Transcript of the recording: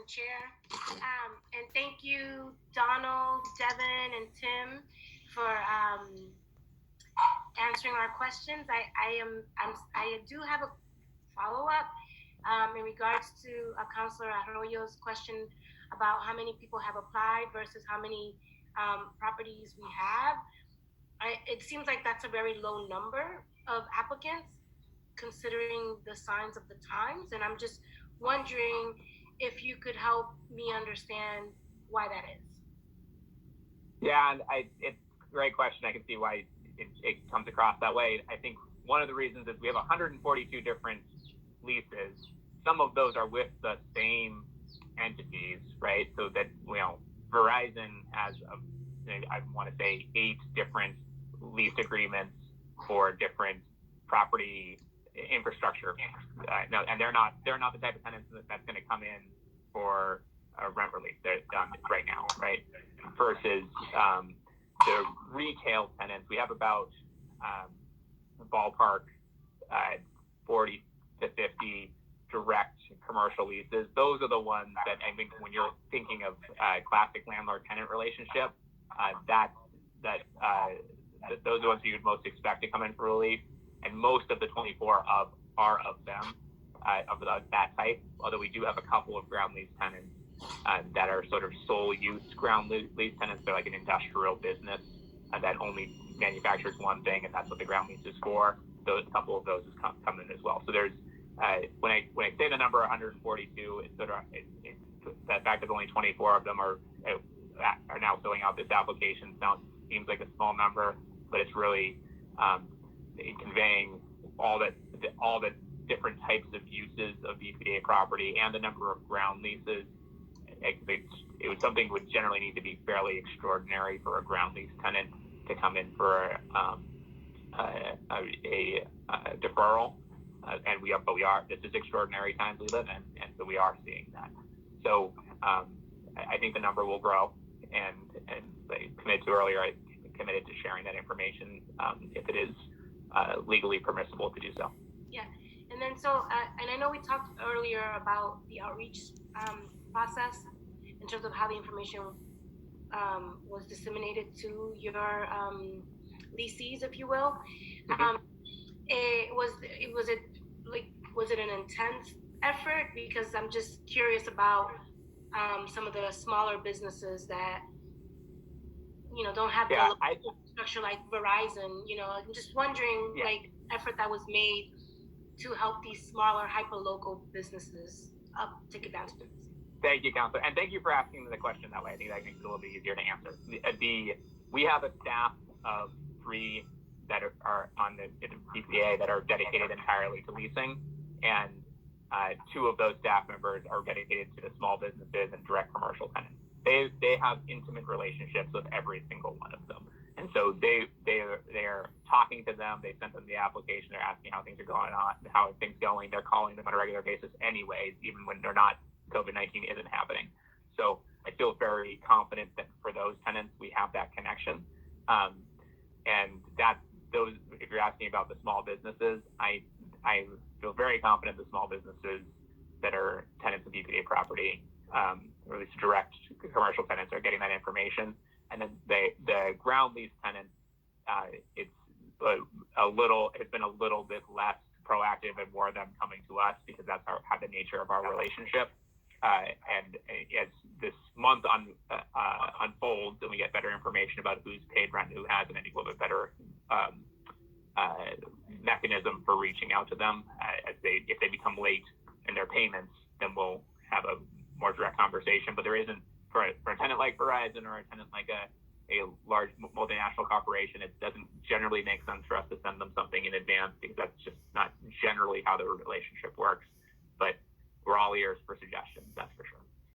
Madam Chair. And thank you, Donald, Devin, and Tim, for answering our questions. I do have a follow-up in regards to Councilor Arroyo's question about how many people have applied versus how many properties we have. It seems like that's a very low number of applicants considering the signs of the times, and I'm just wondering if you could help me understand why that is. Yeah, and it's a great question. I can see why it comes across that way. I think one of the reasons is we have 142 different leases. Some of those are with the same entities, right? So that, Verizon has, I want to say, 8 different lease agreements for different property infrastructure. And they're not the type of tenants that's going to come in for a rent relief. They're done right now, right? Versus the retail tenants, we have about ballpark 40 to 50 direct commercial leases. Those are the ones that I think when you're thinking of classic landlord-tenant relationship, those are the ones you would most expect to come in for relief. And most of the 24 are of them, of that type, although we do have a couple of ground lease tenants that are sort of sole use ground lease tenants. They're like an industrial business that only manufactures one thing, and that's what the ground lease is for. A couple of those come in as well. So there's when I say the number 142, it's the fact that only 24 of them are now filling out this application. Seems like a small number, but it's really conveying all the different types of uses of BPDA property and the number of ground leases. It was something would generally need to be fairly extraordinary for a ground lease tenant to come in for a deferral, and we are. This is extraordinary times we live in, and so we are seeing that. So I think the number will grow, and I committed to earlier. I committed to sharing that information if it is legally permissible to do so. Yeah, and then and I know we talked earlier about the outreach process in terms of how the information was disseminated to your leasees, if you will. Mm-hmm. Was it an intense effort? Because I'm just curious about some of the smaller businesses that don't have the structure like Verizon. I'm just wondering, effort that was made to help these smaller hyper-local businesses take advantage of this. Thank you, Counselor, and thank you for asking the question that way. I think that makes it a little bit easier to answer. We have a staff of 3 that are on the BPDA that are dedicated entirely to leasing, and 2 of those staff members are dedicated to the small businesses and direct commercial tenants. They have intimate relationships with every single one of them, and so they're talking to them. They send them the application. They're asking how things are going on, how are things going. They're calling them on a regular basis, anyways, even when they're not. COVID-19 isn't happening. So I feel very confident that for those tenants, we have that connection. And those, if you're asking about the small businesses, I feel very confident the small businesses that are tenants of BPDA property, or at least direct commercial tenants, are getting that information. And then the ground lease tenants, it's been a little bit less proactive and more of them coming to us because that's how the nature of our relationship. And as this month unfolds and we get better information about who's paid rent and who hasn't, I think we'll have a better mechanism for reaching out to them. If they become late in their payments, then we'll have a more direct conversation. But there isn't, for a tenant like Verizon or a tenant like a large multinational corporation, it doesn't generally make sense for us to send them something in advance because that's just not generally how the relationship works. But we're all ears for suggestions, that's for sure.